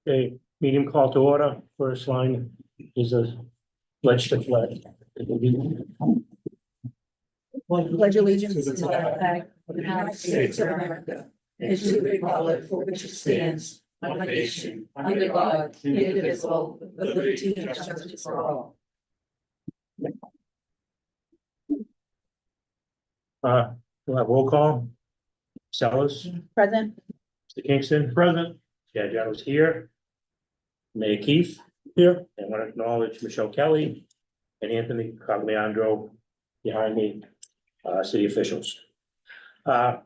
Okay, meeting call to order. First line is a pledge to flag. Pledge allegiance to the flag of the United States of America and to the republic for which it stands, one nation, under God, indivisible, with liberty and justice for all. We'll have roll call. Sellers, Present. Mr. Kingston. Present. Chad Jones here. Mayor Keefe here. And I want to acknowledge Michelle Kelly and Anthony Cogliandro behind me, city officials. I'd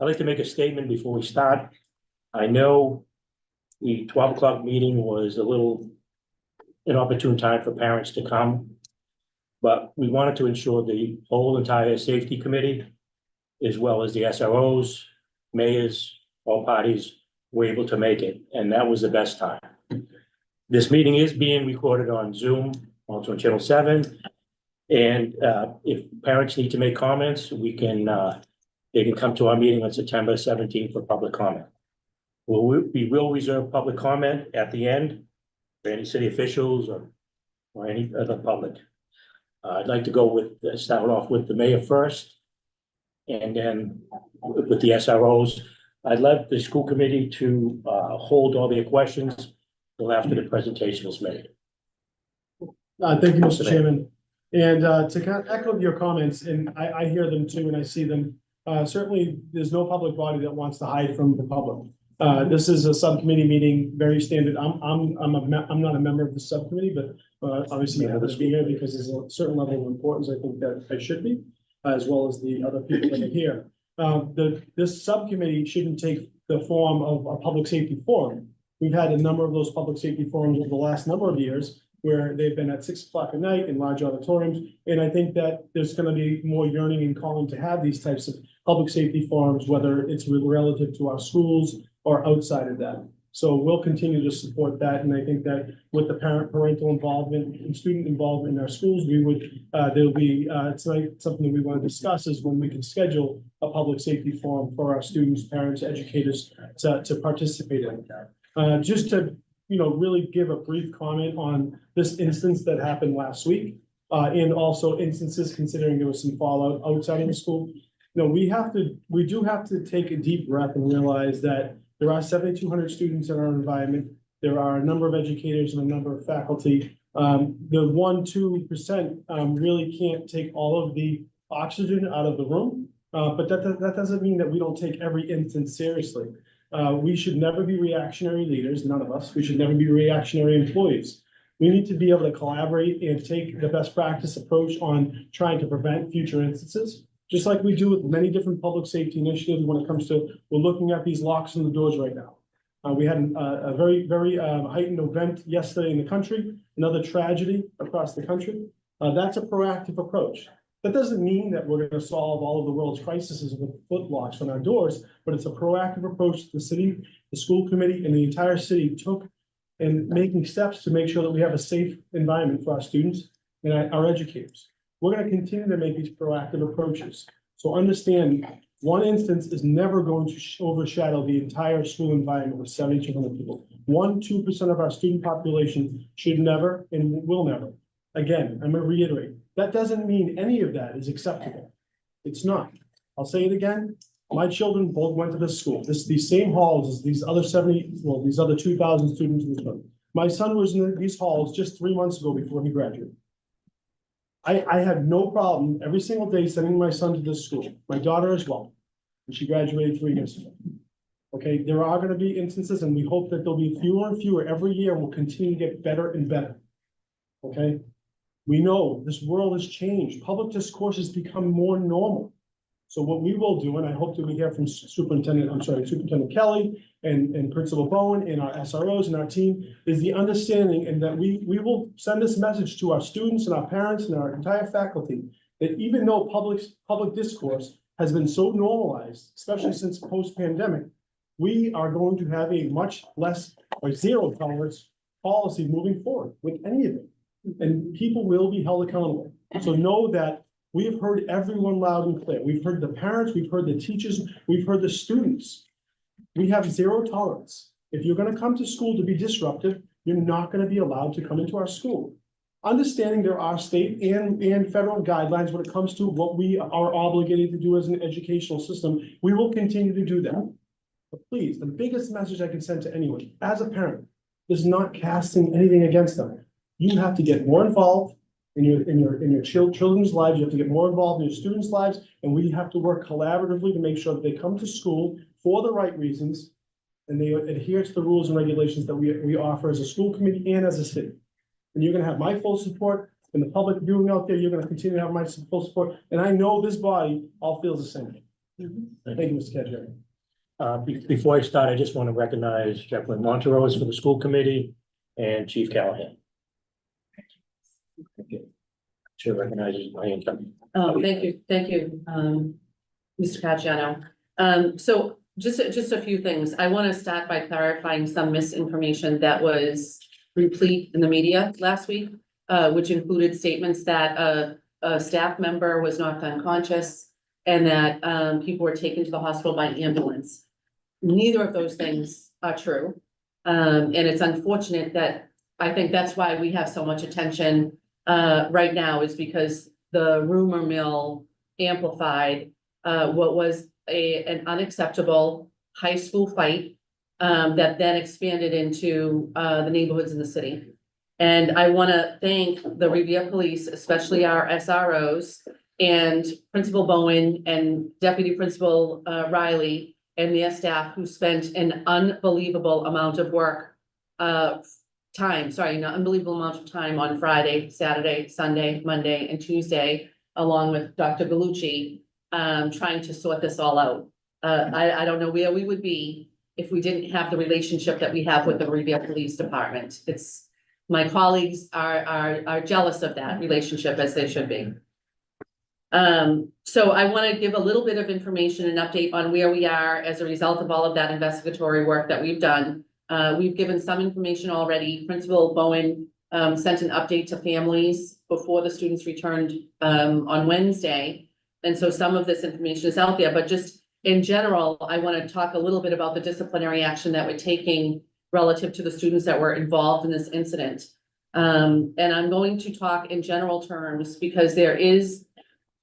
like to make a statement before we start. I know the 12 o'clock meeting was a little inopportune time for parents to come, but we wanted to ensure the whole entire safety committee, as well as the SROs, mayors, all parties were able to make it, and that was the best time. This meeting is being recorded on Zoom, also on Channel 7. And if parents need to make comments, they can come to our meeting on September 17th for public comment. We will reserve public comment at the end for any city officials or any other public. I'd like to go start off with the mayor first, and then with the SROs. I'd like the school committee to hold all their questions until after the presentation is made. Thank you, Mr. Chairman. And to kind of echo your comments, and I hear them too, and I see them. Certainly, there's no public body that wants to hide from the public. This is a subcommittee meeting, very standard. I'm not a member of the subcommittee, but obviously I have to be here because there's a certain level of importance I think that I should be, as well as the other people that are here. This subcommittee shouldn't take the form of a public safety forum. We've had a number of those public safety forums over the last number of years where they've been at 6 o'clock at night in large auditoriums. And I think that there's going to be more yearning and calling to have these types of public safety forums, whether it's relative to our schools or outside of that. So we'll continue to support that. And I think that with the parental involvement and student involvement in our schools, there'll be, it's like something that we want to discuss is when we can schedule a public safety forum for our students, parents, educators to participate in. Just to, really give a brief comment on this instance that happened last week, and also instances considering there was some fallout outside of the school. We do have to take a deep breath and realize that there are 7,200 students in our environment. There are a number of educators and a number of faculty. The 1-2% really can't take all of the oxygen out of the room, but that doesn't mean that we don't take every instance seriously. We should never be reactionary leaders, none of us. We should never be reactionary employees. We need to be able to collaborate and take the best practice approach on trying to prevent future instances, just like we do with many different public safety initiatives when it comes to, we're looking at these locks on the doors right now. We had a very, very heightened event yesterday in the country, another tragedy across the country. That's a proactive approach. That doesn't mean that we're going to solve all of the world's crises with foot locks on our doors, but it's a proactive approach the city, the school committee, and the entire city took in making steps to make sure that we have a safe environment for our students and our educators. We're going to continue to make these proactive approaches. So understand, one instance is never going to overshadow the entire school environment with 7,200 people. 1-2% of our student population should never and will never. Again, I'm going to reiterate, that doesn't mean any of that is acceptable. It's not. I'll say it again. My children both went to this school. These same halls as these other 2,000 students in this room. My son was in these halls just 3 months ago before he graduated. I had no problem every single day sending my son to this school, my daughter as well, and she graduated 3 years ago. Okay, there are going to be instances, and we hope that there'll be fewer and fewer every year, and we'll continue to get better and better. Okay, we know this world has changed. Public discourse has become more normal. So what we will do, and I hope that we hear from Superintendent Kelly and Principal Bowen and our SROs and our team, is the understanding and that we will send this message to our students and our parents and our entire faculty that even though public discourse has been so normalized, especially since post-pandemic, we are going to have a much less or zero tolerance policy moving forward with any of it. And people will be held accountable. So know that we have heard everyone loud and clear. We've heard the parents, we've heard the teachers, we've heard the students. We have zero tolerance. If you're gonna come to school to be disruptive, you're not gonna be allowed to come into our school. Understanding there are state and federal guidelines when it comes to what we are obligated to do as an educational system, we will continue to do that. But please, the biggest message I can send to anyone, as a parent, is not casting anything against them. You have to get more involved in your children's lives, you have to get more involved in your students' lives, and we have to work collaboratively to make sure that they come to school for the right reasons, and they adhere to the rules and regulations that we offer as a school committee and as a city. And you're gonna have my full support, and the public viewing out there, you're gonna continue to have my full support, and I know this body all feels the same. Thank you, Mr. Cadier. Before I start, I just want to recognize Jacqueline Montrose for the school committee and Chief Callahan. Thank you. Should recognize my income. Oh, thank you, Mr. Caggiano. So just a few things. I want to start by clarifying some misinformation that was replete in the media last week, which included statements that a staff member was knocked unconscious and that people were taken to the hospital by ambulance. Neither of those things are true. And it's unfortunate that I think that's why we have so much attention right now, is because the rumor mill amplified what was an unacceptable high school fight that then expanded into the neighborhoods in the city. And I want to thank the Revere Police, especially our SROs and Principal Bowen and Deputy Principal Riley and their staff, who spent an unbelievable amount of unbelievable amount of time on Friday, Saturday, Sunday, Monday, and Tuesday, along with Dr. Gallucci, trying to sort this all out. I don't know where we would be if we didn't have the relationship that we have with the Revere Police Department. My colleagues are jealous of that relationship, as they should be. So I want to give a little bit of information and update on where we are as a result of all of that investigatory work that we've done. We've given some information already. Principal Bowen sent an update to families before the students returned on Wednesday. And so some of this information is out there, but just in general, I want to talk a little bit about the disciplinary action that we're taking relative to the students that were involved in this incident. And I'm going to talk in general terms because there is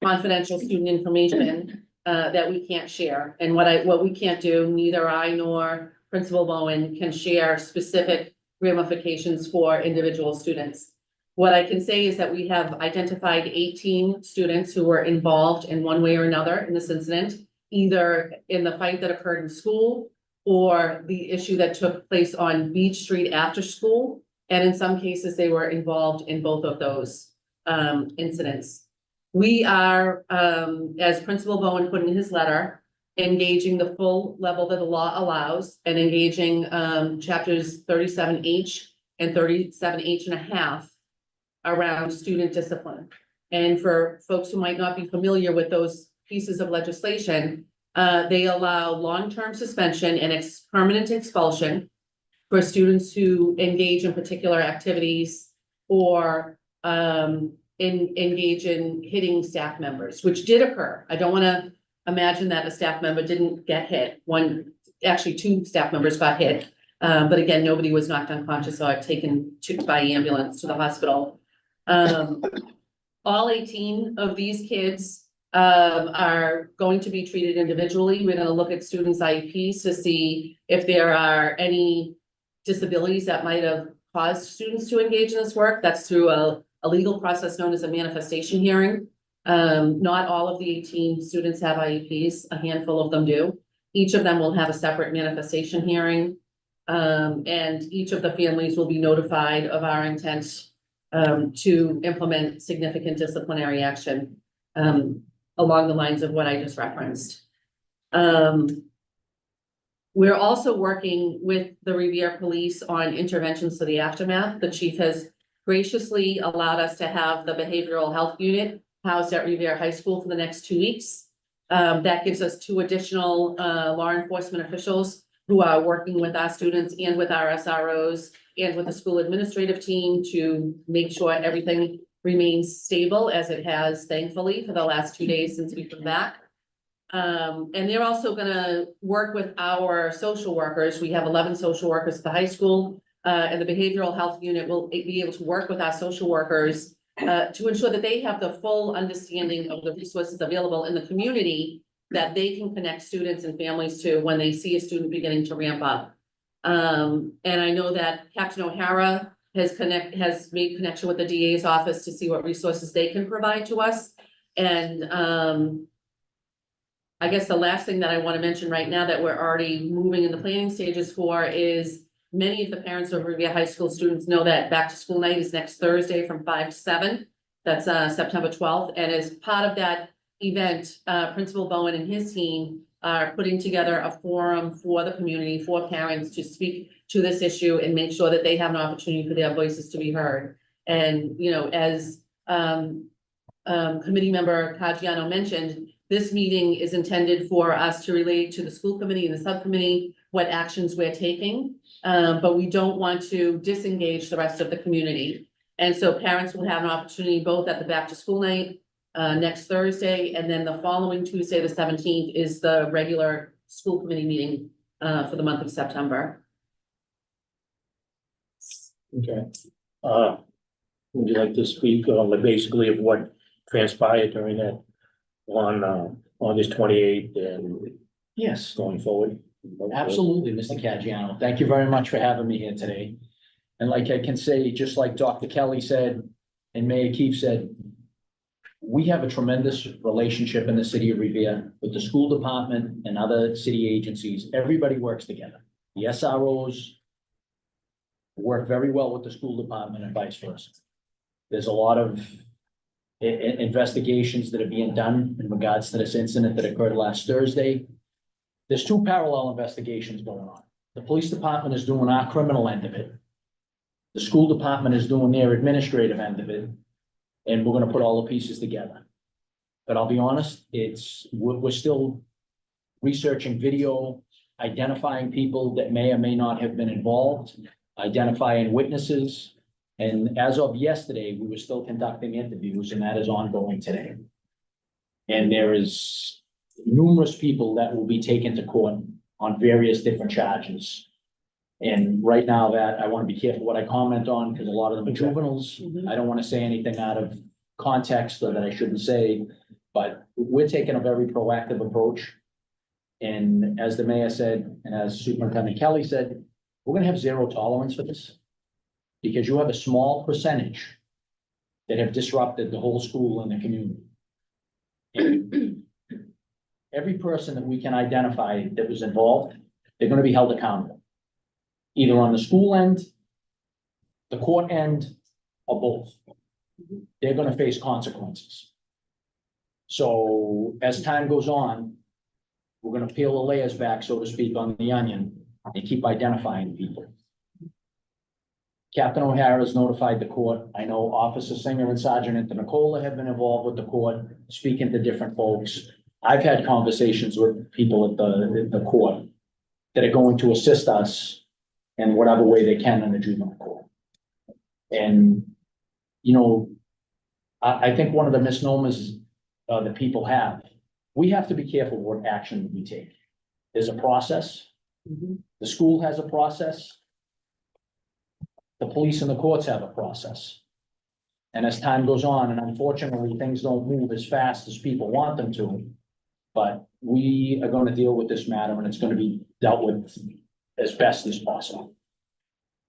confidential student information that we can't share. And what we can't do, neither I nor Principal Bowen can share specific ramifications for individual students. What I can say is that we have identified 18 students who were involved in one way or another in this incident, either in the fight that occurred in school or the issue that took place on Beach Street after school. And in some cases, they were involved in both of those incidents. We are, as Principal Bowen put in his letter, engaging the full level that the law allows and engaging chapters 37H and 37H and a half around student discipline. And for folks who might not be familiar with those pieces of legislation, they allow long-term suspension and permanent expulsion for students who engage in particular activities or engage in hitting staff members, which did occur. I don't want to imagine that a staff member didn't get hit. Two staff members got hit. But again, nobody was knocked unconscious, so I've taken by ambulance to the hospital. All 18 of these kids are going to be treated individually. We're going to look at students' IEPs to see if there are any disabilities that might have caused students to engage in this work. That's through a legal process known as a manifestation hearing. Not all of the 18 students have IEPs, a handful of them do. Each of them will have a separate manifestation hearing. And each of the families will be notified of our intent to implement significant disciplinary action along the lines of what I just referenced. We're also working with the Revere Police on interventions to the aftermath. The chief has graciously allowed us to have the behavioral health unit housed at Revere High School for the next 2 weeks. That gives us 2 additional law enforcement officials who are working with our students and with our SROs and with the school administrative team to make sure everything remains stable as it has, thankfully, for the last 2 days since we've been back. And they're also gonna work with our social workers. We have 11 social workers at the high school. And the behavioral health unit will be able to work with our social workers to ensure that they have the full understanding of the resources available in the community that they can connect students and families to when they see a student beginning to ramp up. And I know that Captain O'Hara has made connection with the DA's office to see what resources they can provide to us. And I guess the last thing that I want to mention right now that we're already moving in the planning stages for is many of the parents of Revere High School students know that back to school night is next Thursday from 5 to 7. That's September 12th. And as part of that event, Principal Bowen and his team are putting together a forum for the community, for parents to speak to this issue and make sure that they have an opportunity for their voices to be heard. And, you know, as committee member Caggiano mentioned, this meeting is intended for us to relate to the school committee and the subcommittee what actions we're taking. But we don't want to disengage the rest of the community. And so parents will have an opportunity both at the back to school night next Thursday, and then the following Tuesday, the 17th, is the regular school committee meeting for the month of September. Okay. Would you like to speak basically of what transpired during that on August 28th and Yes, going forward? absolutely, Mr. Caggiano. Thank you very much for having me here today. And like I can say, just like Dr. Kelly said, and Mayor Keefe said, we have a tremendous relationship in the city of Revere with the school department and other city agencies. Everybody works together. The SROs work very well with the school department and vice versa. There's a lot of investigations that are being done in regards to this incident that occurred last Thursday. There's two parallel investigations going on. The police department is doing our criminal end of it. The school department is doing their administrative end of it. And we're gonna put all the pieces together. But I'll be honest, we're still researching video, identifying people that may or may not have been involved, identifying witnesses. And as of yesterday, we were still conducting interviews, and that is ongoing today. And there is numerous people that will be taken to court on various different charges. And right now that I want to be careful what I comment on, because a lot of them are juveniles. I don't want to say anything out of context or that I shouldn't say, but we're taking a very proactive approach. And as the mayor said, and as Superintendent Kelly said, we're gonna have zero tolerance for this. Because you have a small percentage that have disrupted the whole school and the community. And every person that we can identify that was involved, they're gonna be held accountable. Either on the school end, the court end, or both. They're gonna face consequences. So as time goes on, we're gonna peel the layers back, so to speak, on the onion and keep identifying people. Captain O'Hara has notified the court. I know Officer Singer and Sergeant Nicola have been involved with the court, speaking to different folks. I've had conversations with people at the court that are going to assist us in whatever way they can in the juvenile court. And, you know, I think one of the misnomers that people have, we have to be careful what action we take. There's a process. The school has a process. The police and the courts have a process. And as time goes on, and unfortunately, things don't move as fast as people want them to, but we are going to deal with this matter and it's going to be dealt with as best as possible.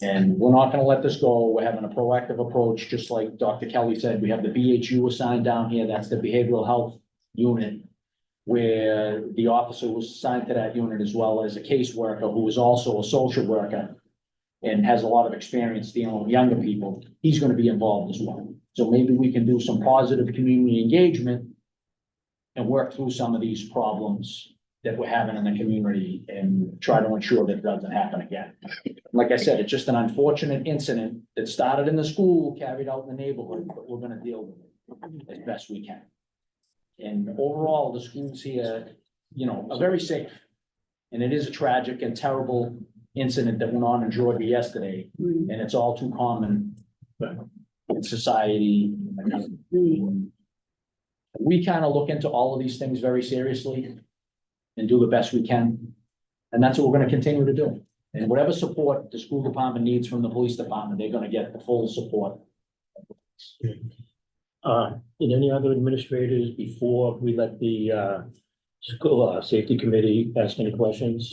And we're not going to let this go. We're having a proactive approach, just like Dr. Kelly said. We have the BHU assigned down here. That's the behavioral health unit, where the officer was assigned to that unit, as well as a caseworker who is also a social worker and has a lot of experience dealing with younger people. He's going to be involved as well. So maybe we can do some positive community engagement and work through some of these problems that we're having in the community and try to ensure that it doesn't happen again. Like I said, it's just an unfortunate incident that started in the school, carried out in the neighborhood, but we're gonna deal with it as best we can. And overall, the schools here, you know, are very safe. And it is a tragic and terrible incident that went on in Georgia yesterday, and it's all too common in society. We kind of look into all of these things very seriously. and do the best we can. And that's what we're gonna continue to do. And whatever support the school department needs from the police department, they're gonna get the full support. Did any other administrators, before we let the, school, safety committee ask any questions?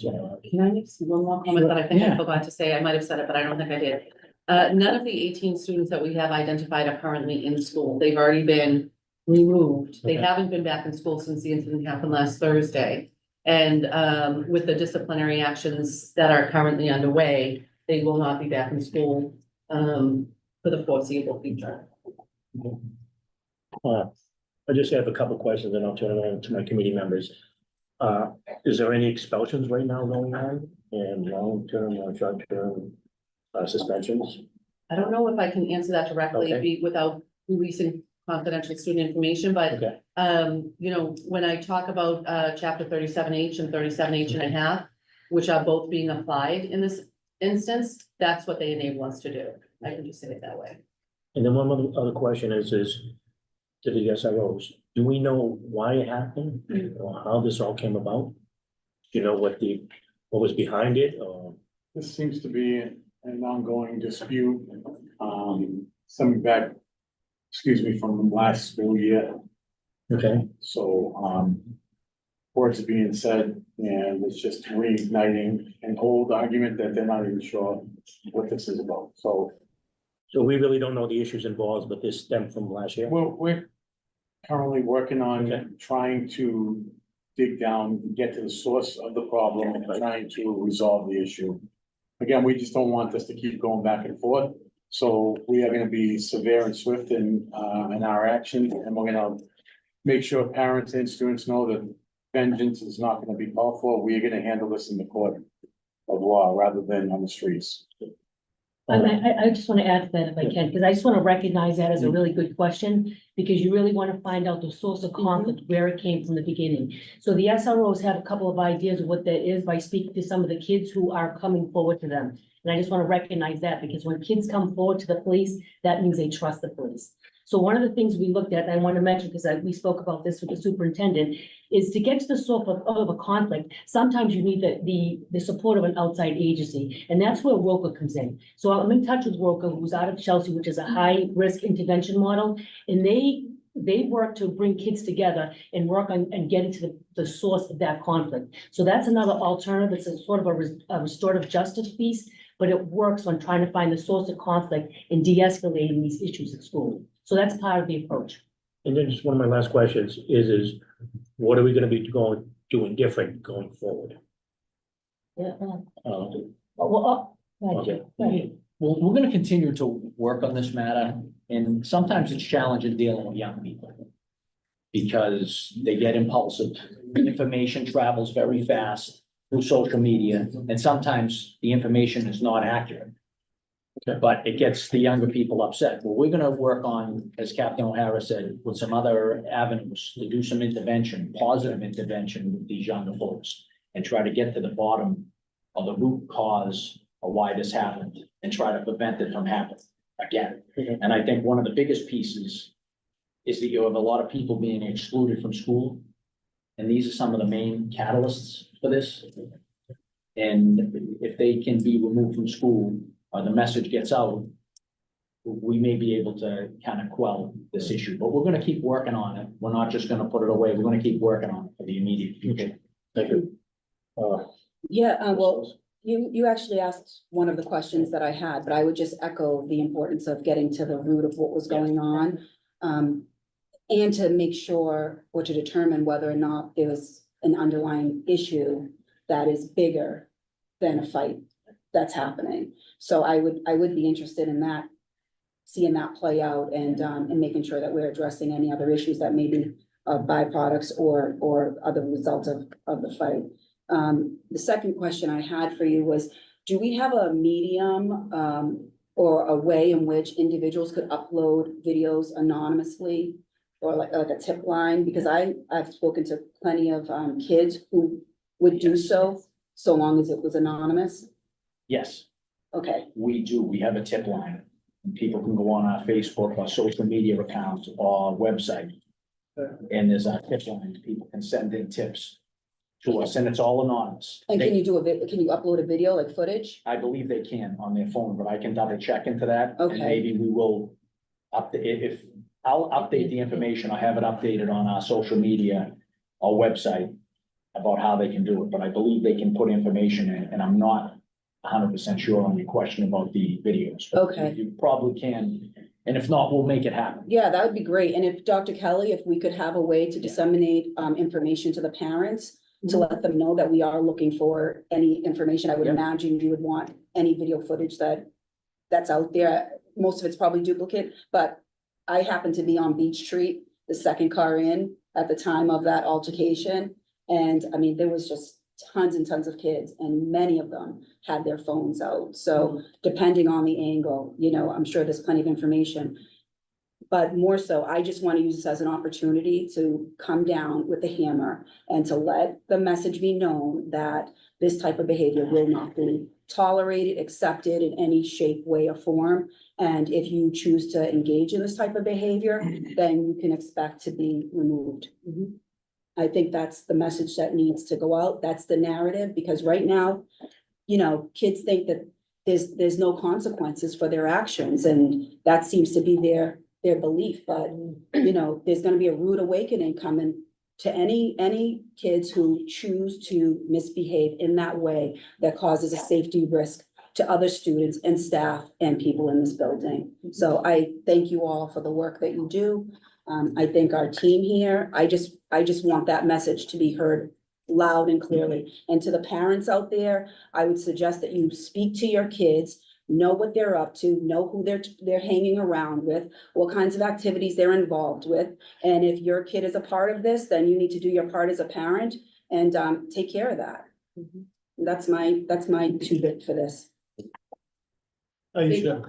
Can I make one more comment that I think I Yeah. forgot to say? I might have said it, but I don't think I did. None of the 18 students that we have identified are currently in school. They've already been removed. They Okay. haven't been back in school since the incident happened last Thursday. And with the disciplinary actions that are currently underway, they will not be back in school for the foreseeable future. I just have a couple questions and I'll turn it over to my committee members. Is there any expulsions right now going on and long-term or short-term suspensions? I don't know if I can answer that directly Okay. without releasing confidential student information, but Okay, you know, when I talk about chapter 37H and 37H and a half, which are both being applied in this instance, that's what they enable us to do. I can just say it that way. and then one other question is to the SROs, do we know why it happened or how this all came about? Do you know what was behind it or? This seems to be an ongoing dispute, coming back, from the last school year. Okay, So, words are being said and it's just reigniting an old argument that they're not even sure what this is about. So so we really don't know the issues involved, but this stemmed from last year? we're currently working Okay. on trying to dig down, get to the source of the problem and trying to resolve the issue. Again, we just don't want this to keep going back and forth. So we are gonna be severe and swift in our actions, and we're gonna make sure parents and students know that vengeance is not gonna be called for. We are gonna handle this in the court of law rather than on the streets. I just want to add to that if I can, because I just want to recognize that as a really good question, because you really want to find out the source of conflict, where it came from the beginning. So the SROs have a couple of ideas of what that is by speaking to some of the kids who are coming forward to them. And I just want to recognize that, because when kids come forward to the police, that means they trust the police. So one of the things we looked at, and I want to mention, because we spoke about this with the superintendent, is to get to the source of a conflict, sometimes you need the support of an outside agency, and that's where ROCA comes in. So I'm in touch with ROCA, who's out of Chelsea, which is a high-risk intervention model, and they work to bring kids together and work on and get into the source of that conflict. So that's another alternative. It's a sort of a restorative justice piece, but it works on trying to find the source of conflict and de-escalating these issues at school. So that's part of the approach. And then just one of my last questions is what are we gonna be doing different going forward? Yeah. Okay. Well, we're gonna continue to work on this matter, and sometimes it's challenging dealing with young people. Because they get impulsive, information travels very fast through social media, and sometimes the information is not accurate. Okay. But it gets the younger people upset. Well, we're gonna work on, as Captain O'Hara said, with some other avenues to do some intervention, positive intervention with these younger folks. And try to get to the bottom of the root cause of why this happened and try to prevent it from happening again. Okay. And I think one of the biggest pieces is that you have a lot of people being excluded from school. And these are some of the main catalysts for this. And if they can be removed from school, or the message gets out, we may be able to kind of quell this issue, but we're gonna keep working on it. We're not just gonna put it away. We're gonna keep working on it for the immediate future. Thank you. Well, you actually asked one of the questions that I had, but I would just echo the importance of getting to the root of what was going on. And to make sure or to determine whether or not there was an underlying issue that is bigger than a fight that's happening. So I would be interested in that, seeing that play out and making sure that we're addressing any other issues that may be byproducts or other results of the fight. The second question I had for you was, do we have a medium or a way in which individuals could upload videos anonymously or like a tip line? Because I've spoken to plenty of kids who would do so long as it was anonymous. Yes, Okay, we do. We have a tip line. And people can go on our Facebook or social media accounts or website. And there's a tip line. People can send in tips to us, and it's all anonymous. And can you do can you upload a video, like footage? I believe they can on their phone, but I can double check into that. And Okay. maybe we will update, if, I'll update the information, I have it updated on our social media, our website about how they can do it, but I believe they can put information in, and I'm not 100% sure on your question about the videos. but Okay. You probably can, and if not, we'll make it happen. Yeah, that would be great. And if Dr. Kelly, if we could have a way to disseminate information to the parents to let them know that we are looking for any information, I would Yep. imagine you would want any video footage that's out there. Most of it's probably duplicate, but I happened to be on Beach Street, the second car in at the time of that altercation. And I mean, there was just tons and tons of kids, and many of them had their phones out. So depending on the angle, I'm sure there's plenty of information. But more so, I just want to use this as an opportunity to come down with a hammer and to let the message be known that this type of behavior will not be tolerated, accepted in any shape, way, or form. And if you choose to engage in this type of behavior, then you can expect to be removed. I think that's the message that needs to go out. That's the narrative, because right now, kids think that there's no consequences for their actions, and that seems to be their belief. But, there's gonna be a rude awakening coming to any kids who choose to misbehave in that way that causes a safety risk to other students and staff and people in this building. So I thank you all for the work that you do. I thank our team here. I just want that message to be heard loud and clearly. And to the parents out there, I would suggest that you speak to your kids, know what they're up to, know who they're hanging around with, what kinds of activities they're involved with. And if your kid is a part of this, then you need to do your part as a parent and take care of that. That's my 2-bit for this. Aisha,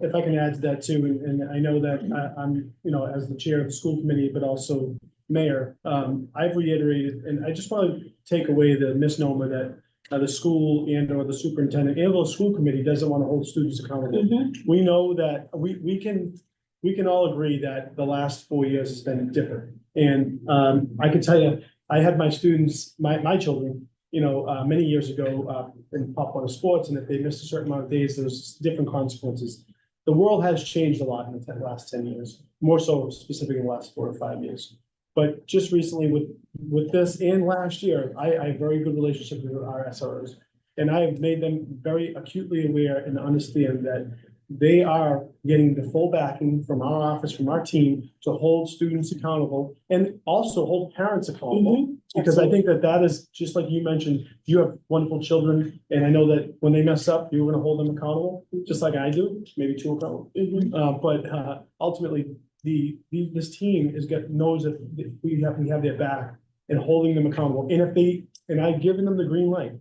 if I can add to that too, and I know that I'm, as the chair of the school committee, but also mayor, I've reiterated, and I just want to take away the misnomer that the school and or the superintendent and the school committee doesn't want to hold students accountable. We know that we can all agree that the last 4 years has been different. And I can tell you, I had my students, my children, many years ago, in Pop Warner Sports, and if they missed a certain amount of days, there's different consequences. The world has changed a lot in the last 10 years, more so specifically in the last 4 or 5 years. But just recently with this and last year, I have a very good relationship with our SROs. And I have made them very acutely aware and understand that they are getting the full backing from our office, from our team, to hold students accountable and also hold parents accountable. Because I think that is, just like you mentioned, you have wonderful children, and I know that when they mess up, you're gonna hold them accountable, just like I do, maybe too accountable. But ultimately, this team knows that we have their back and holding them accountable. And I've given them the green light.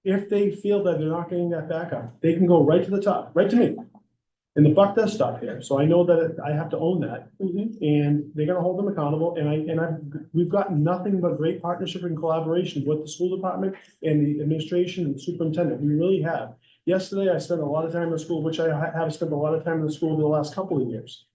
If they feel that they're not getting that backup, they can go right to the top, right to me. And the buck does stop here. So I know that I have to own that. And they're gonna hold them accountable. And we've gotten nothing but great partnership and collaboration with the school department and the administration and the superintendent. We really have. Yesterday, I spent a lot of time in the school, which I have spent a lot of time in the school over the last couple of years.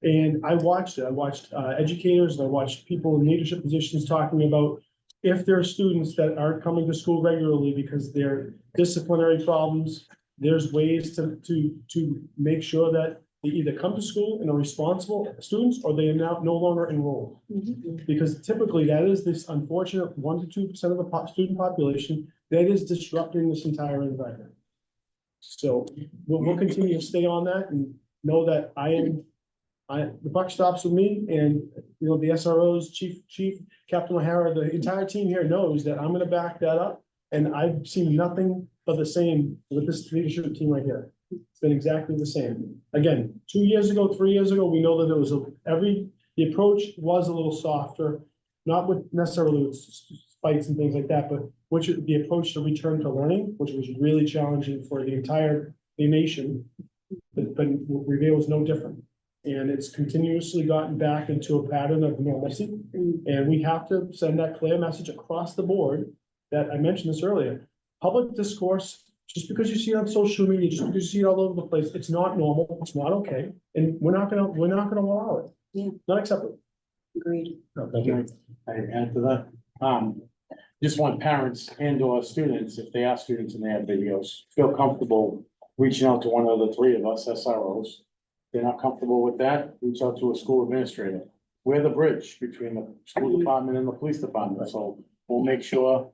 And I watched it. I watched educators and I watched people in leadership positions talking about if there are students that aren't coming to school regularly because they're disciplinary problems, there's ways to make sure that they either come to school and are responsible students, or they are now no longer enrolled. Because typically that is this unfortunate 1% to 2% of the student population that is disrupting this entire environment. So we'll continue to stay on that and know that the buck stops with me, and the SROs, Chief Captain O'Hara, the entire team here knows that I'm gonna back that up. And I've seen nothing but the same with this leadership team right here. It's been exactly the same. Again, 2 years ago, 3 years ago, we know that there was the approach was a little softer, not with necessarily with fights and things like that, but the approach to return to learning, which was really challenging for the nation. But Revere was no different. And it's continuously gotten back into a pattern of normalcy. And we have to send that clear message across the board that I mentioned this earlier. Public discourse, just because you see it on social media, just because you see it all over the place, it's not normal, it's not okay. And we're not gonna allow it. Yeah. Not acceptable. Agreed. No, thank you. I add to that. Just want parents and or students, if they are students and they have videos, feel comfortable reaching out to one of the three of us SROs. If they're not comfortable with that, reach out to a school administrator. We're the bridge between the school department and the police department, so we'll make sure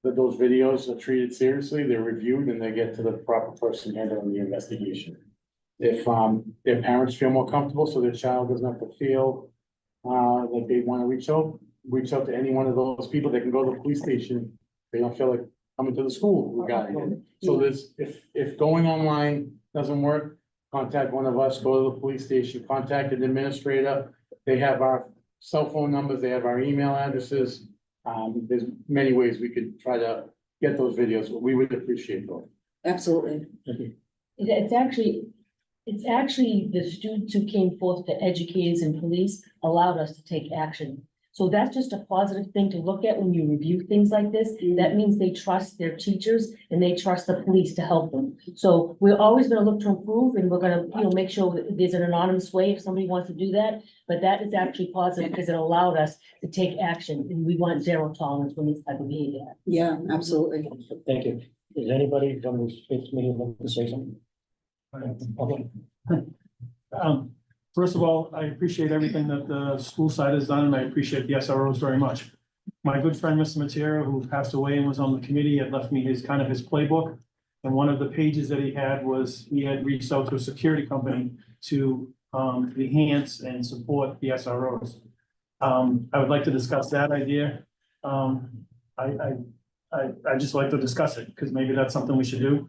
that those videos are treated seriously, they're reviewed, and they get to the proper person handling the investigation. If, their parents feel more comfortable, so their child doesn't have to feel, that they wanna reach out to any one of those people, they can go to the police station. They don't feel like coming to the school regarding it. So there's, if going online doesn't work, contact one of us, go to the police station, contact an administrator. They have our cell phone numbers, they have our email addresses. There's many ways we could try to get those videos, but we would appreciate those. Absolutely. It's actually the students who came forth, the educators and police allowed us to take action. So that's just a positive thing to look at when you review things like this. That means they trust their teachers and they trust the police to help them. So we're always gonna look to improve, and we're gonna, make sure that there's an anonymous way if somebody wants to do that. But that is actually positive because it allowed us to take action, and we want zero tolerance when this type of behavior. Yeah, absolutely. Thank you. Is anybody from the space committee want to say something? Okay. First of all, I appreciate everything that the school side has done, and I appreciate the SROs very much. My good friend, Mr. Matera, who passed away and was on the committee, had left me his playbook. And one of the pages that he had was, he had reached out to a security company to enhance and support the SROs. I would like to discuss that idea. I just like to discuss it, because maybe that's something we should do.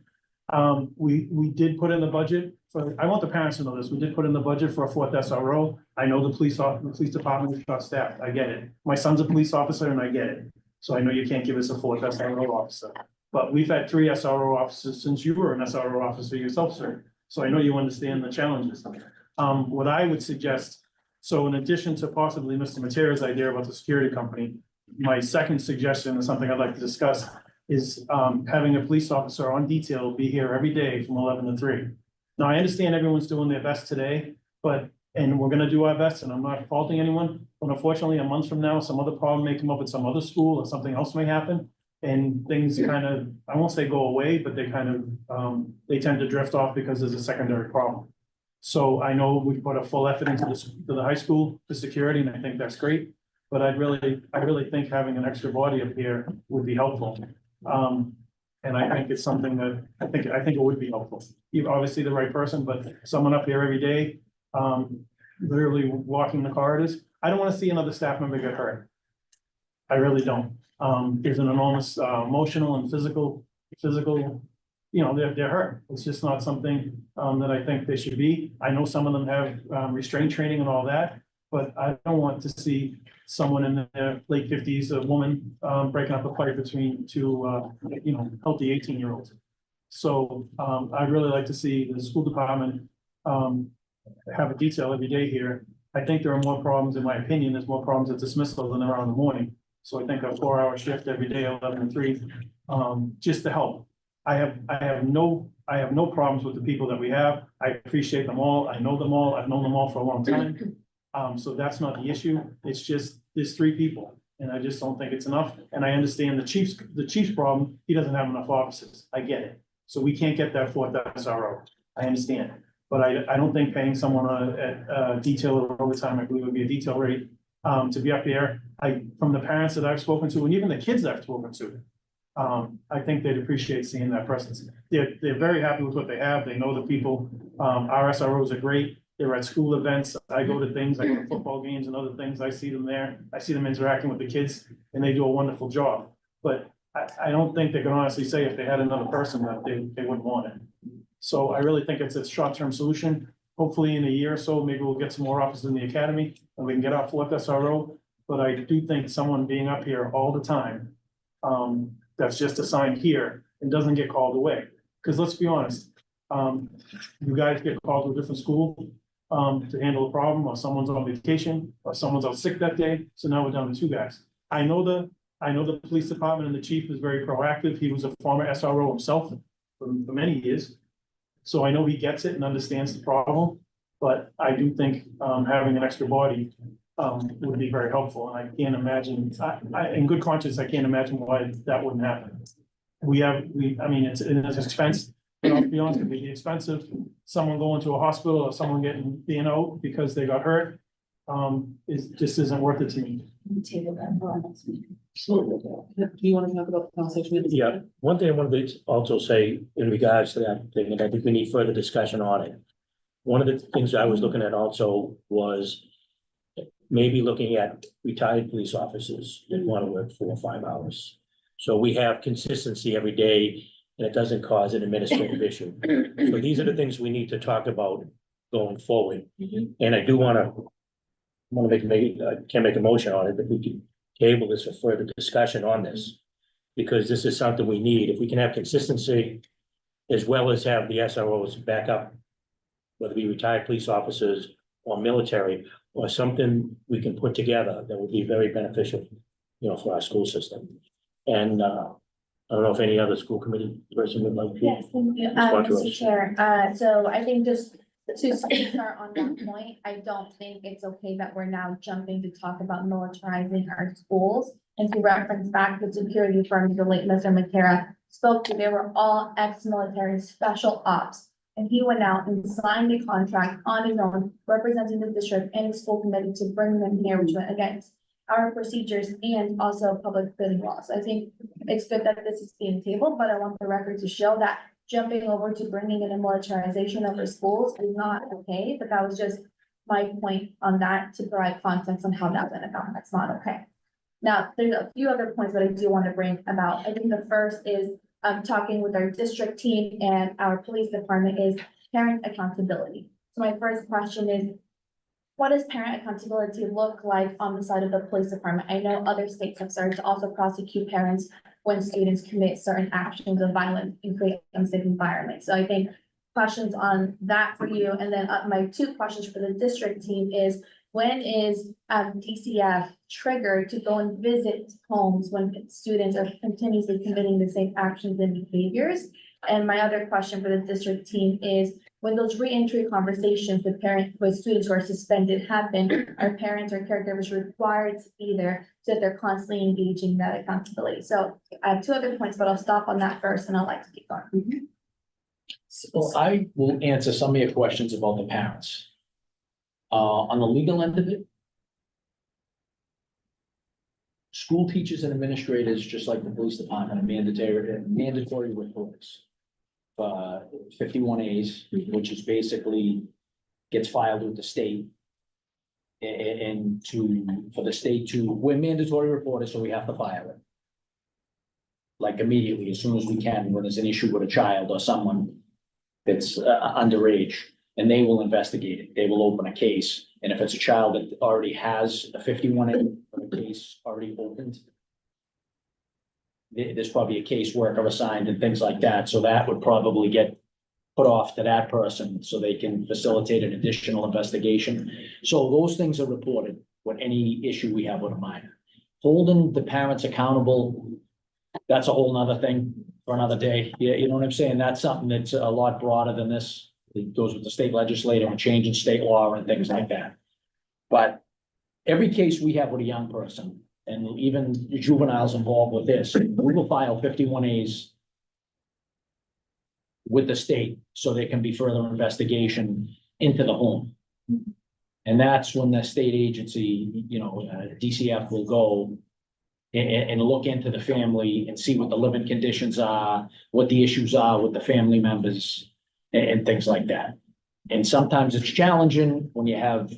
We did put in the budget for, I want the parents to know this, we did put in the budget for a fourth SRO. I know the police department is short staffed, I get it. My son's a police officer and I get it. So I know you can't give us a fourth SRO officer. But we've had 3 SRO officers since you were an SRO officer yourself, sir. So I know you understand the challenges. What I would suggest, so in addition to possibly Mr. Matera's idea about the security company, my second suggestion is something I'd like to discuss is having a police officer on detail be here every day from 11 to 3. Now, I understand everyone's doing their best today, and we're gonna do our best, and I'm not faulting anyone, but unfortunately, a month from now, some other problem may come up at some other school, or something else may happen. And things kind of, I won't say go away, but they kind of, they tend to drift off because there's a secondary problem. So I know we put a full effort into the high school for security, and I think that's great. But I really think having an extra body up here would be helpful. And I think it's something that, I think it would be helpful. You're obviously the right person, but someone up here every day, literally walking the corridors. I don't want to see another staff member get hurt. I really don't. There's an enormous, emotional and physical, they're hurt. It's just not something, that I think they should be. I know some of them have, restraint training and all that, but I don't want to see someone in their late 50s, a woman, breaking up a fight between 2, healthy 18-year-olds. So, I'd really like to see the school department, have a detail every day here. I think there are more problems, in my opinion, there's more problems at dismissal than there are in the morning. So I think a 4-hour shift every day, 11 to 3, just to help. I have no problems with the people that we have. I appreciate them all. I know them all. I've known them all for a long time. So that's not the issue. It's just, there's 3 people, and I just don't think it's enough. And I understand the chief's problem. He doesn't have enough officers. I get it. So we can't get that 4th SRO. I understand. But I don't think paying someone a detail or overtime, I believe would be a detail rate, to be up here. From the parents that I've spoken to, and even the kids I've spoken to, I think they'd appreciate seeing that presence. They're very happy with what they have. They know the people. Our SROs are great. They're at school events. I go to things, I go to football games and other things. I see them there. I see them interacting with the kids, and they do a wonderful job. But I don't think they can honestly say if they had another person that they wouldn't want it. So I really think it's a short-term solution. Hopefully in a year or so, maybe we'll get some more officers in the academy and we can get our 4th SRO. But I do think someone being up here all the time, that's just assigned here and doesn't get called away. Because let's be honest, you guys get called to a different school to handle a problem, or someone's on vacation, or someone's out sick that day. So now we're down to 2 guys. I know the police department and the chief is very proactive. He was a former SRO himself for many years. So I know he gets it and understands the problem, but I do think having an extra body would be very helpful, and I can't imagine, in good conscience, I can't imagine why that wouldn't happen. I mean, it's expense, you know, to be honest, it'd be expensive, someone going to a hospital or someone being out because they got hurt, just isn't worth it to me. Table that for our next meeting. Do you want to talk about the conversation? we had? Yeah, one thing I wanted to also say in regards to that thing, and I think we need further discussion on it. One of the things I was looking at also was maybe looking at retired police officers that want to work 4 or 5 hours. So we have consistency every day and it doesn't cause an administrative issue. So these are the things we need to talk about going forward. And I do want to can't make a motion on it, but we can table this for further discussion on this. Because this is something we need. If we can have consistency as well as have the SROs back up, whether it be retired police officers or military or something we can put together that would be very beneficial, you know, for our school system. And I don't know if any other school committee person would like to. Yes, thank you, respond to Mr. us. Chair, so I think just to start on that point, I don't think it's okay that we're now jumping to talk about militarizing our schools. And to reference back the security firms the late Mr. McCara spoke to, they were all ex-military special ops. And he went out and signed a contract on his own, representing the district and the school committee to bring them here, which went against our procedures and also public bidding laws. I think it's good that this is being tabled, but I want the record to show that jumping over to bringing in a militarization of our schools is not okay, but that was just my point on that to provide context on how that went about. That's not okay. Now, there's a few other points that I do want to bring about. I think the first is talking with our district team and our police department is parent accountability. So my first question is, what does parent accountability look like on the side of the police department? I know other states have started to also prosecute parents when students commit certain actions of violence and create unsafe environments. So I think questions on that for you. And then my 2 questions for the district team is, when is DCF triggered to go and visit homes when students are continuously committing the same actions and behaviors? And my other question for the district team is, when those reentry conversations with students who are suspended happen, are parents or caregivers required to be there so that they're constantly engaging that accountability? So I have 2 other points, but I'll stop on that first and I'd like to keep going. Well, I will answer some of your questions about the parents. On the legal end of it, school teachers and administrators, just like the police department, are mandatory reports. 51As, which is basically gets filed with the state. And for the state we're mandatory reporters, so we have to file it. Like immediately, as soon as we can, when there's an issue with a child or someone that's underage, and they will investigate it. They will open a case. And if it's a child that already has a 51A case already opened, there's probably a caseworker assigned and things like that. So that would probably get put off to that person so they can facilitate an additional investigation. So those things are reported with any issue we have with a minor. Holding the parents accountable, that's a whole nother thing for another day. Yeah, you know what I'm saying? That's something that's a lot broader than this. It goes with the state legislature and changing state law and things like that. But every case we have with a young person, and even juveniles involved with this, we will file 51As with the state so there can be further investigation into the home. And that's when the state agency, DCF will go and look into the family and see what the living conditions are, what the issues are with the family members and things like that. And sometimes it's challenging when you have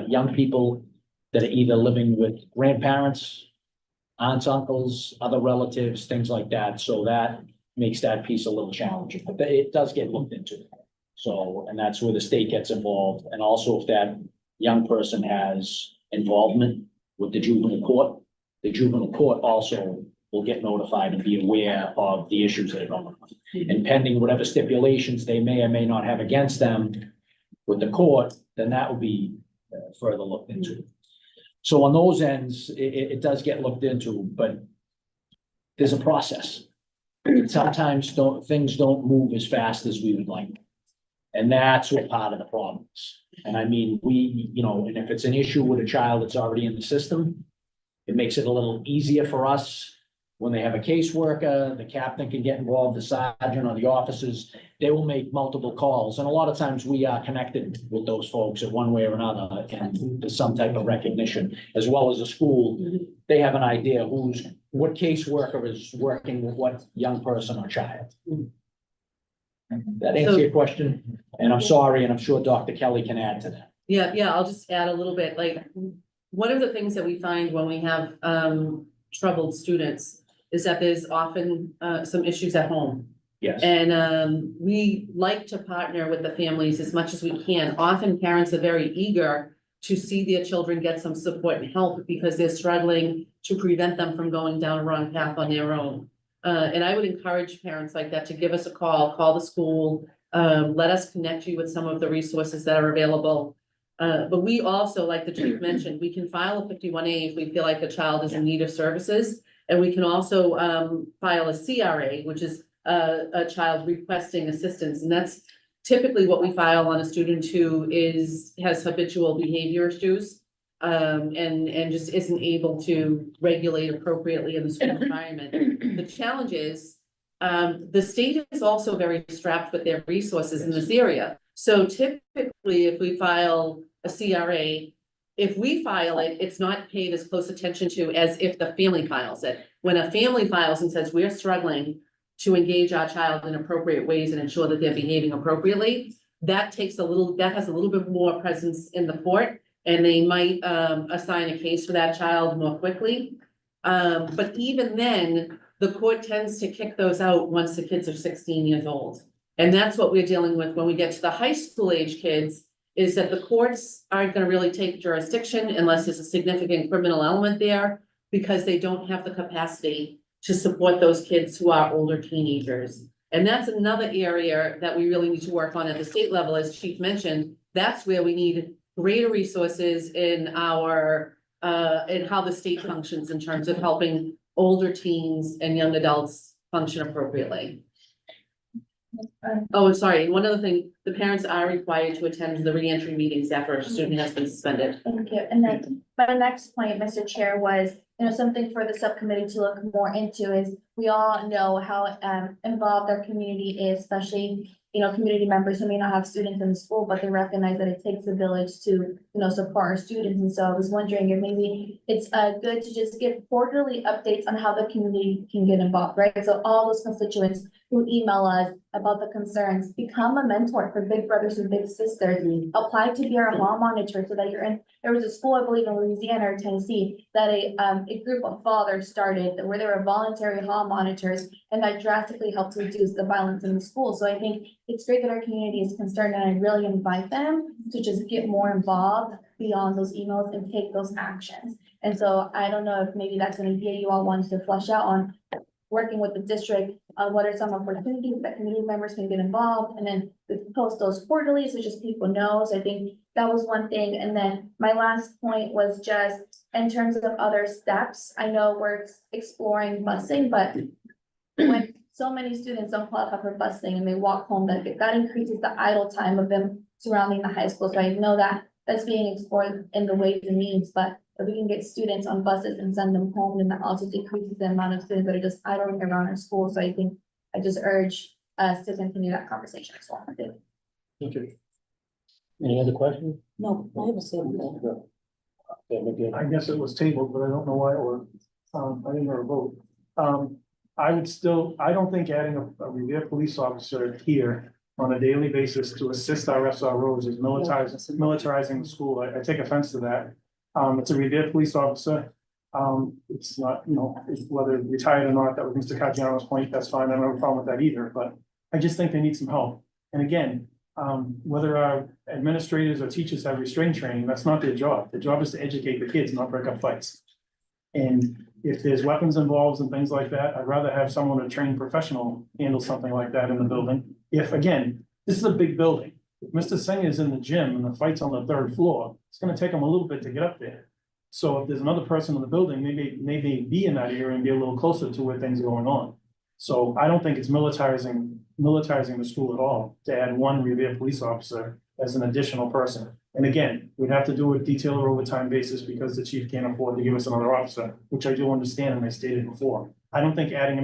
young people that are either living with grandparents, aunts, uncles, other relatives, things like that. So that makes that piece a little challenging, but it does get looked into. So, and that's where the state gets involved. And also if that young person has involvement with the juvenile court also will get notified and be aware of the issues that are going on. And pending whatever stipulations they may or may not have against them with the court, then that will be further looked into. So on those ends, it does get looked into, but there's a process. And sometimes things don't move as fast as we would like. And that's what part of the problem is. And I mean, and if it's an issue with a child that's already in the system, it makes it a little easier for us. When they have a caseworker, the captain can get involved, the sergeant or the officers, they will make multiple calls. And a lot of times we are connected with those folks in one way or another, and there's some type of recognition, as well as a school. They have an idea what caseworker is working with what young person or child. That answer your question? And I'm sorry, and I'm sure Dr. Kelly can add to that. Yeah, I'll just add a little bit, like, one of the things that we find when we have troubled students is that there's often some issues at home. Yes. And we like to partner with the families as much as we can. Often parents are very eager to see their children get some support and help because they're struggling to prevent them from going down a wrong path on their own. And I would encourage parents like that to give us a call the school, let us connect you with some of the resources that are available. But we also, like the chief mentioned, we can file a 51A if we feel like a child is in need of services. And we can also file a CRA, which is a child requesting assistance. And that's typically what we file on a student who has habitual behavior issues and just isn't able to regulate appropriately in the school environment. The challenge is the state is also very strapped with their resources in this area. So typically, if we file a CRA, if we file it, it's not paid as close attention to as if the family files it. When a family files and says, we're struggling to engage our child in appropriate ways and ensure that they're behaving appropriately, that has a little bit more presence in the court, and they might assign a case for that child more quickly. But even then, the court tends to kick those out once the kids are 16 years old. And that's what we're dealing with when we get to the high school age kids, is that the courts aren't gonna really take jurisdiction unless there's a significant criminal element there, because they don't have the capacity to support those kids who are older teenagers. And that's another area that we really need to work on at the state level, as Chief mentioned. That's where we need greater resources in our, in how the state functions in terms of helping older teens and young adults function appropriately. Oh, and sorry, one other thing, the parents are required to attend the reentry meetings after a student has been suspended. Thank you. And then my next point, Mr. Chair, was, something for the subcommittee to look more into is we all know how involved our community is, especially, community members who may not have students in the school, but they recognize that it takes a village to, support our students. And so I was wondering if maybe it's good to just give quarterly updates on how the community can get involved, right? So all those constituents who email us about the concerns, become a mentor for big brothers and big sisters, apply to be our hall monitor so that you're in. There was a school, I believe in Louisiana or Tennessee, that a group of fathers started where they were voluntary hall monitors, and that drastically helped reduce the violence in the school. So I think it's great that our community is concerned, and I really invite them to just get more involved beyond those emails and take those actions. And so I don't know if maybe that's an idea you all wanted to flesh out on, working with the district on what are some opportunities that community members can get involved, and then post those quarterly so just people know. So I think that was one thing. And then my last point was just in terms of other steps. I know we're exploring busing, but when so many students don't qualify for busing and they walk home, that increases the idle time of them surrounding the high school. So I know that that's being explored in the ways and means, but if we can get students on buses and send them home, then that also decreases the amount of students that are just idling around our school. So I think I just urge us to continue that conversation as well. Thank you. Any other questions? No, I have a statement. I guess it was tabled, but I don't know why, or, I didn't hear a vote. I don't think adding a Revere police officer here on a daily basis to assist our SROs is militarizing the school. I take offense to that. It's a Revere police officer. It's not, whether retired or not, that was Mr. Caggiano's point, that's fine, I don't have a problem with that either, but I just think they need some help. And again, whether our administrators or teachers have restraint training, that's not their job. Their job is to educate the kids, not break up fights. And if there's weapons involved and things like that, I'd rather have someone, a trained professional, handle something like that in the building. If, again, this is a big building. If Mr. Singh is in the gym and the fight's on the 3rd floor, it's gonna take him a little bit to get up there. So if there's another person in the building, maybe be in that area and be a little closer to where things are going on. So I don't think it's militarizing the school at all to add one Revere police officer as an additional person. And again, we'd have to do a detail or overtime basis because the chief can't afford to give us another officer, which I do understand and I stated before. I don't think adding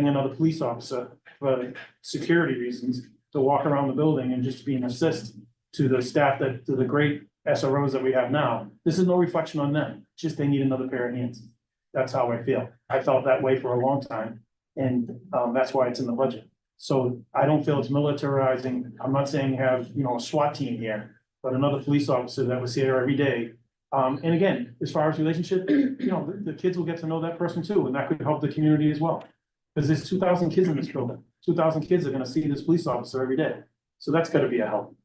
another police officer for security reasons to walk around the building and just be an assist to the staff to the great SROs that we have now. This is no reflection on them, just they need another pair of hands. That's how I feel. I felt that way for a long time, and that's why it's in the budget. So I don't feel it's militarizing. I'm not saying have, a SWAT team here, but another police officer that was here every day. And again, as far as relationship, the kids will get to know that person too, and that could help the community as well. Because there's 2,000 kids in this building. 2,000 kids are gonna see this police officer every day. So that's gotta be a help.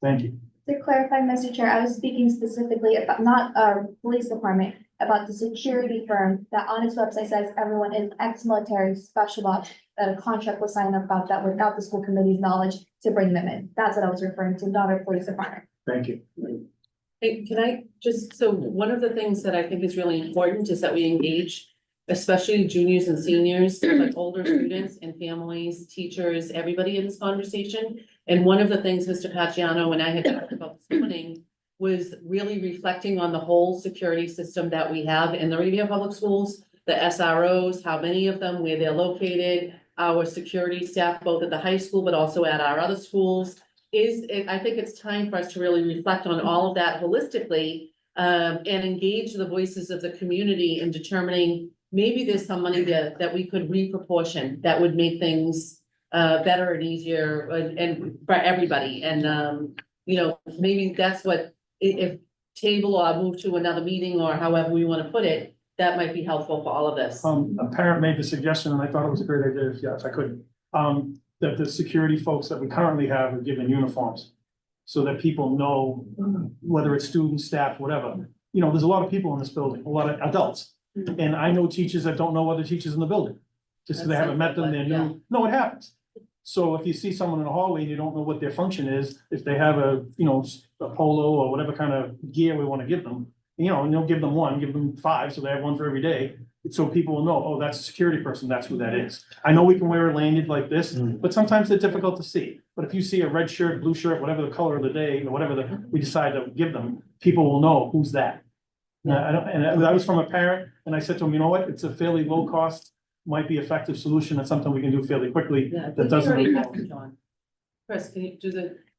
Thank you. To clarify, Mr. Chair, I was speaking specifically about not our police department, about the security firm that on its website says everyone is ex-military special ops, that a contract was signed about that without the school committee's knowledge to bring them in. That's what I was referring to, not our police department. Thank you. Hey, can I so one of the things that I think is really important is that we engage, especially juniors and seniors, like older students and families, teachers, everybody in this conversation. And one of the things Mr. Paciano and I had talked about this morning was really reflecting on the whole security system that we have in the Revere Public Schools, the SROs, how many of them, where they're located, our security staff, both at the high school, but also at our other schools. I think it's time for us to really reflect on all of that holistically, and engage the voices of the community in determining maybe there's some money that we could reproportion that would make things better and easier and for everybody. And maybe that's what, if table or move to another meeting or however we want to put it, that might be helpful for all of this. A parent made the suggestion, and I thought it was a great idea, if I could, that the security folks that we currently have are given uniforms. So that people know, whether it's students, staff, whatever, there's a lot of people in this building, a lot of adults. And I know teachers that don't know other teachers in the building, just because they haven't met them, they're new. No, it happens. So if you see someone in the hallway and you don't know what their function is, if they have a polo or whatever kind of gear we want to give them, and you'll give them one, give them 5, so they have one for every day. So people will know, oh, that's a security person, that's who that is. I know we can wear a lanyard like this, but sometimes they're difficult to see. But if you see a red shirt, blue shirt, whatever the color of the day, or whatever we decide to give them, people will know who's that. I was from a parent, and I said to him, you know what, it's a fairly low cost, might be effective solution, that's something we can do fairly quickly. Yeah, That doesn't already really. have it, John. Chris, can you do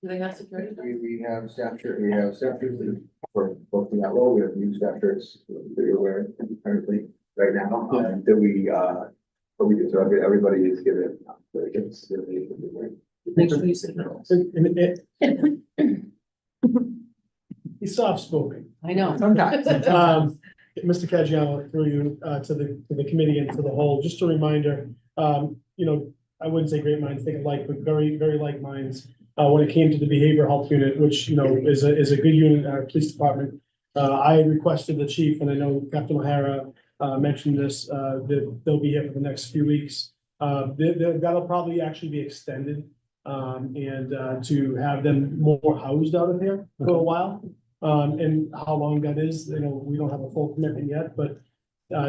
they have security? We have staff shirts for both in that role. We have new staff shirts that you're wearing currently right now. But we do, so everybody is given. Make sure you sit down. He's soft spoken. I know. Mr. Caggiano, through you, to the committee and to the whole, just a reminder, I wouldn't say great minds think alike, but very, very like minds. When it came to the behavioral health unit, which, is a good unit in our police department. I requested the chief, and I know Captain O'Hara, mentioned this, that they'll be here for the next few weeks. That'll probably actually be extended, and to have them more housed out of here for a while. And how long that is, we don't have a full commitment yet, but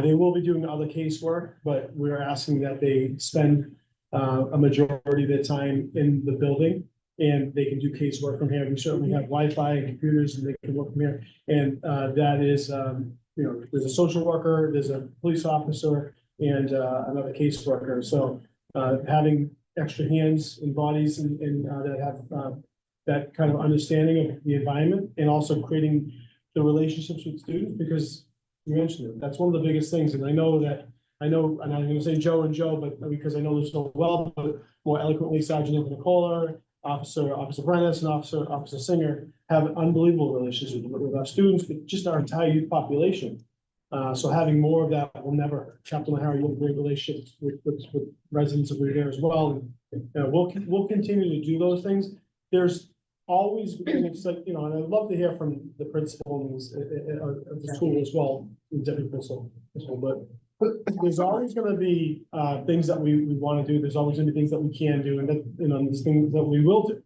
they will be doing other casework, but we're asking that they spend a majority of their time in the building, and they can do casework from here. We certainly have Wi-Fi and computers, and they can work from here. And that is, there's a social worker, there's a police officer, and another caseworker. So having extra hands and bodies and that have that kind of understanding of the environment, and also creating the relationships with students, because you mentioned it, that's one of the biggest things. And I know, and I'm gonna say Joe and Joe, but because I know this so well, but more eloquently, Sergeant Nicola, Officer Brennis, and Officer Singer have unbelievable relationships with our students, but just our entire youth population. So having more of that will never hurt. Captain O'Hara, you have great relationships with residents of Revere as well. And we'll continue to do those things. There's always, and it's like, and I'd love to hear from the principals of the school as well, the deputy principal, but there's always gonna be things that we wanna do. There's always gonna be things that we can do, and that, there's things that we will do.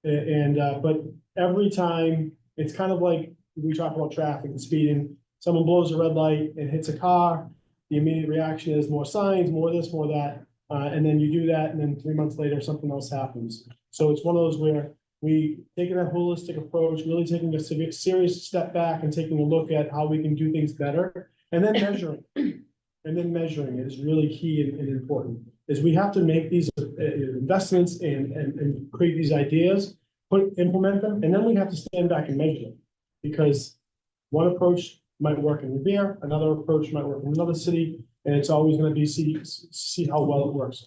And but every time, it's kind of like we talk about traffic and speeding. Someone blows a red light and hits a car, the immediate reaction is more signs, more this, more that. And then you do that, and then 3 months later, something else happens. So it's one of those where we taking that holistic approach, really taking a serious step back and taking a look at how we can do things better, and then measuring. And then measuring it is really key and important, is we have to make these investments and create these ideas, implement them, and then we have to stand back and measure them. Because one approach might work in Revere, another approach might work in another city, and it's always gonna be see how well it works.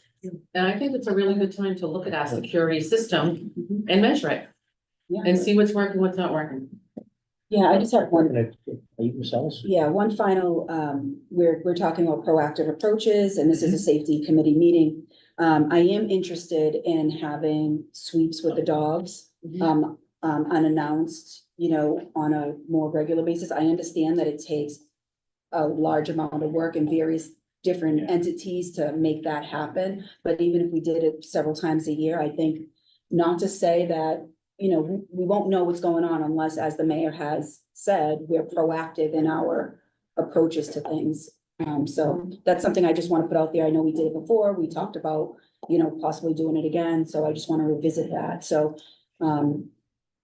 And I think it's a really good time to look at our security system and measure it Yeah, and see what's working, what's not working. yeah, I just have one. Themselves. Yeah, one final, we're talking about proactive approaches, and this is a safety committee meeting. I am interested in having sweeps with the dogs, unannounced, on a more regular basis. I understand that it takes a large amount of work in various different entities to make that happen, but even if we did it several times a year, I think, not to say that, we won't know what's going on unless, as the mayor has said, we're proactive in our approaches to things. So that's something I just want to put out there. I know we did it before. We talked about, possibly doing it again. So I just want to revisit that. So,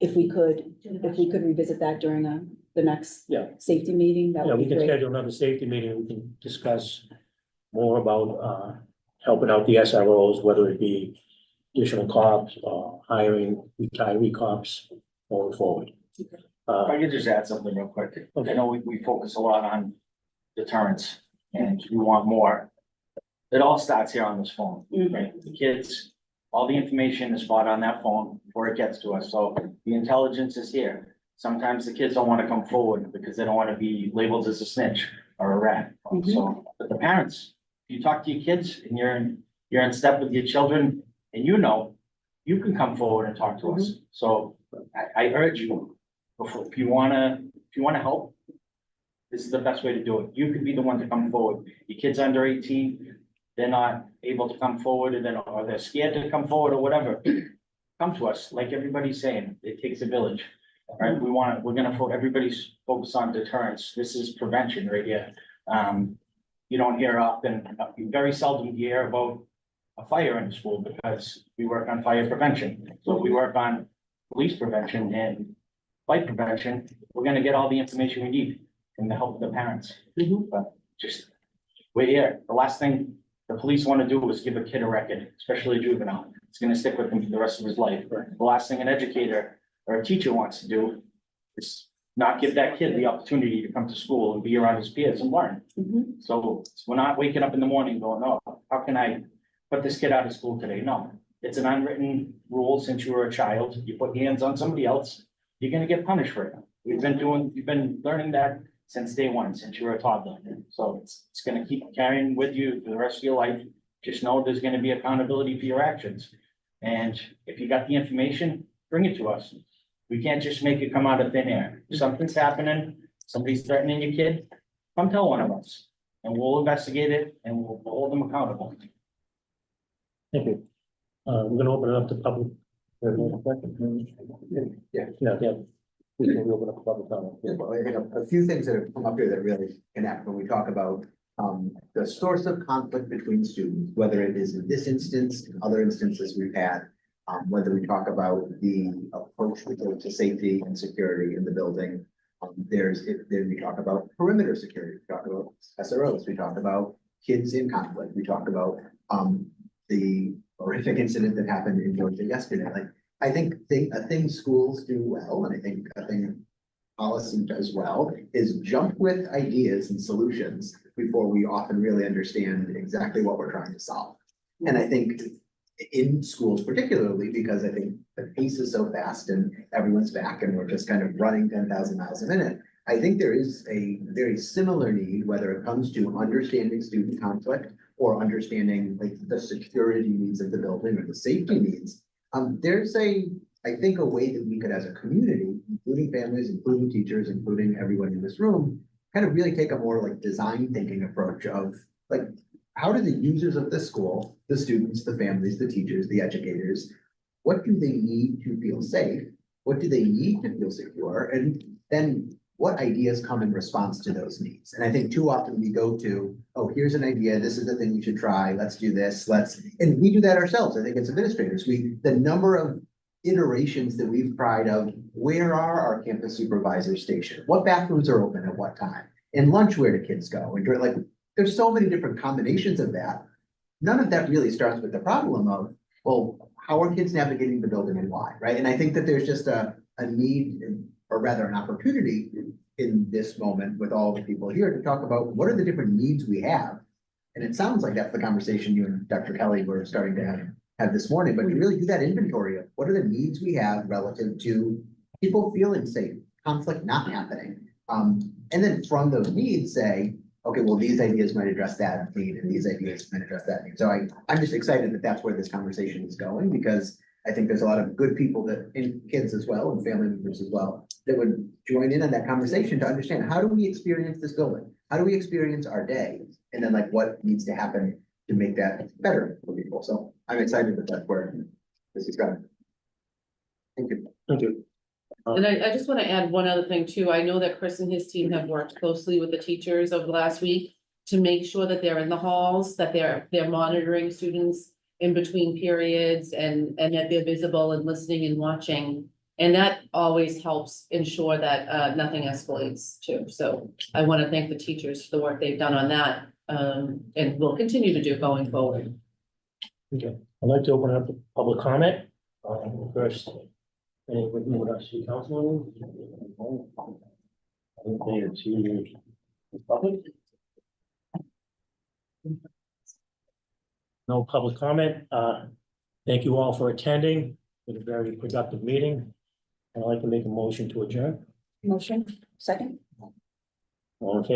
if we could revisit that during the next Yeah. safety meeting, that Yeah, would we be can great. schedule another safety meeting, we can discuss more about, helping out the SROs, whether it be additional cops, or hiring retiree cops going forward. If I could just add something real quick. I know we focus a lot on deterrence and we want more. It all starts here on this phone, right? The kids, all the information is fought on that phone before it gets to us. So the intelligence is here. Sometimes the kids don't want to come forward because they don't want to be labeled as a snitch or a rat. So, but the parents, if you talk to your kids and you're in step with your children and you can come forward and talk to us. So I urge you, if you wanna help, this is the best way to do it. You could be the one to come forward. Your kid's under 18, they're not able to come forward or they're scared to come forward or whatever. Come to us, like everybody's saying, it takes a village, right? Everybody's focused on deterrence. This is prevention right here. You don't hear often, very seldom you hear about a fire in the school because we work on fire prevention. So we work on police prevention and fight prevention. We're gonna get all the information we need from the help of the parents. But just, we're here. The last thing the police want to do is give a kid a record, especially a juvenile. It's gonna stick with him for the rest of his life. The last thing an educator or a teacher wants to do is not give that kid the opportunity to come to school and be around his peers and learn. So we're not waking up in the morning going, oh, how can I put this kid out of school today? No, it's an unwritten rule since you were a child. You put hands on somebody else, you're gonna get punished for it. We've been learning that since day one, since you were a toddler. So it's gonna keep carrying with you for the rest of your life. Just know there's gonna be accountability for your actions. And if you got the information, bring it to us. We can't just make it come out of thin air. If something's happening, somebody's threatening your kid, come tell one of us. And we'll investigate it and we'll hold them accountable. Thank you. We're gonna open it up to public. Yeah. Yeah. We can open up public comment. Well, I think a few things that have come up here that really connect when we talk about the source of conflict between students, whether it is in this instance, in other instances we've had, whether we talk about the approach to safety and security in the building. Then we talk about perimeter security, we talk about SROs, we talk about kids in conflict, we talk about the horrific incident that happened in Georgia yesterday. Like, I think a thing schools do well, and I think a thing policy does well, is jump with ideas and solutions before we often really understand exactly what we're trying to solve. And I think in schools particularly, because I think the pace is so fast and everyone's back and we're just kind of running 10,000 miles a minute. I think there is a very similar need, whether it comes to understanding student conflict or understanding like the security needs of the building or the safety needs. There's I think a way that we could, as a community, including families, including teachers, including everyone in this room, kind of really take a more like design thinking approach of like, how do the users of the school, the students, the families, the teachers, the educators, what do they need to feel safe? What do they need to feel secure? And then what ideas come in response to those needs? And I think too often we go to, oh, here's an idea, this is the thing we should try, let's do this, and we do that ourselves. I think as administrators, the number of iterations that we've tried of where are our campus supervisors stationed? What bathrooms are open at what time? And lunch, where do kids go? And like, there's so many different combinations of that. None of that really starts with the problem of, well, how are kids navigating the building and why, right? And I think that there's just a need, or rather an opportunity in this moment with all the people here to talk about what are the different needs we have. And it sounds like that's the conversation you and Dr. Kelly were starting to have this morning, but to really do that inventory of what are the needs we have relative to people feeling safe, conflict not happening. And then from those needs say, okay, well, these ideas might address that need and these ideas might address that need. So I'm just excited that that's where this conversation is going, because I think there's a lot of good people that, and kids as well, and family members as well, that would join in on that conversation to understand, how do we experience this building? How do we experience our day? And then like what needs to happen to make that better for people. So I'm excited that that's where this is going. Thank you. Thank you. And I just want to add one other thing too. I know that Chris and his team have worked closely with the teachers over the last week to make sure that they're in the halls, that they're monitoring students in between periods and that they're visible and listening and watching. And that always helps ensure that nothing escalates too. So I want to thank the teachers for the work they've done on that, and will continue to do going forward. Okay, I'd like to open up the public comment. First, anyone with us, city council? Anything to the public? No public comment. Thank you all for attending. It was a very productive meeting. I'd like to make a motion to adjourn. Motion, second? All in favor?